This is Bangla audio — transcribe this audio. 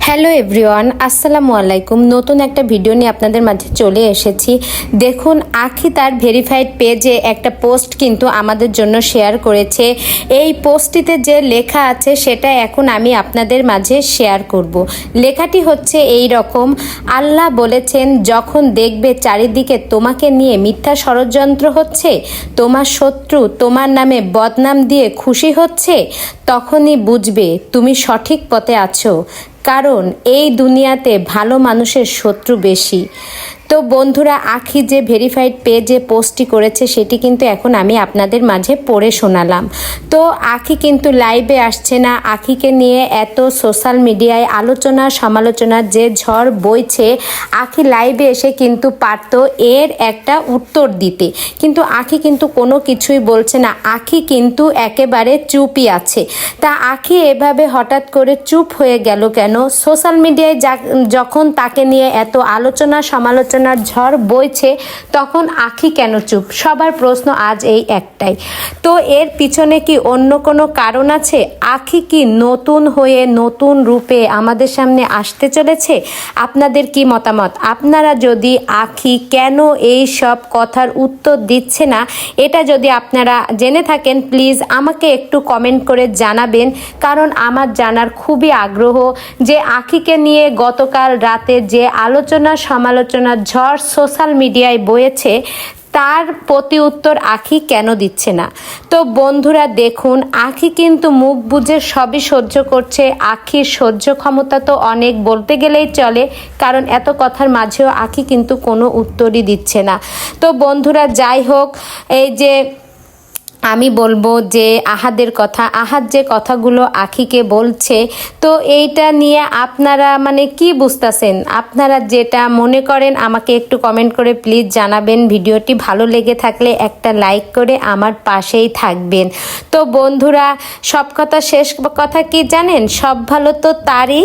হ্যালো এভরিওয়ান, আসসালামু আলাইকুম। নতুন একটা ভিডিও নিয়ে আপনাদের মাঝে চলে এসেছি। দেখুন, আখি তার ভেরিফাইড পেজে একটা পোস্ট কিন্তু আমাদের জন্য শেয়ার করেছে। এই পোস্টটিতে যে লেখা আছে সেটা এখন আমি আপনাদের মাঝে শেয়ার করব। লেখাটি হচ্ছে এই রকম: আল্লাহ বলেছেন, যখন দেখবে চারিদিকে তোমাকে নিয়ে মিথ্যা ষড়যন্ত্র হচ্ছে, তোমার শত্রু তোমার নামে বদনাম দিয়ে খুশি হচ্ছে, তখনই বুঝবে তুমি সঠিক পথে আছো, কারণ এই দুনিয়াতে ভালো মানুষের শত্রু বেশি। তো বন্ধুরা, আখি যে ভেরিফাইড পেজে পোস্টটি করেছে সেটি কিন্তু এখন আমি আপনাদের মাঝে পড়ে শোনালাম। তো আখি কিন্তু লাইভে আসছে না। আখিকে নিয়ে এত সোশ্যাল মিডিয়ায় আলোচনা সমালোচনার যে ঝড় বইছে, আখি লাইভে এসে কিন্তু পারত এর একটা উত্তর দিতে, কিন্তু আখি কিন্তু কোনো কিছুই বলছে না। আখি কিন্তু একেবারে চুপই আছে। তা আখি এভাবে হঠাৎ করে চুপ হয়ে গেল কেন? সোশ্যাল মিডিয়ায় যখন তাকে নিয়ে এত আলোচনা সমালোচনার ঝড় বইছে, তখন আখি কেন চুপ? সবার প্রশ্ন আজ এই একটাই। তো এর পিছনে কি অন্য কোনো কারণ আছে? আখি কি নতুন হয়ে নতুন রূপে আমাদের সামনে আসতে চলেছে? আপনাদের কি মতামত? আপনারা যদি আখি কেন এই সব কথার উত্তর দিচ্ছে না, এটা যদি আপনারা জেনে থাকেন, প্লিজ আমাকে একটু কমেন্ট করে জানাবেন, কারণ আমার জানার খুবই আগ্রহ যে আখিকে নিয়ে গতকাল রাতে যে আলোচনা সমালোচনার ঝড় সোশ্যাল মিডিয়ায় বয়েছে, তার প্রতি উত্তর আখি কেন দিচ্ছে না। তো বন্ধুরা দেখুন, আখি কিন্তু মুখ বুজে সবই সহ্য করছে। আখির সহ্য ক্ষমতা তো অনেক বলতে গেলেই চলে, কারণ এত কথার মাঝেও আখি কিন্তু কোনো উত্তরই দিচ্ছে না। তো বন্ধুরা যাই হোক, এই যে আমি বলবো যে আহাদের কথা, আহাদ যে কথাগুলো আখিকে বলছে, তো এইটা নিয়ে আপনারা মানে কি বুঝতেছেন? আপনারা যেটা মনে করেন আমাকে একটু কমেন্ট করে প্লিজ জানাবেন। ভিডিওটি ভালো লেগে থাকলে একটা লাইক করে আমার পাশেই থাকবেন। তো বন্ধুরা, সব কথা শেষ কথা কি জানেন? সব ভালো তো তারই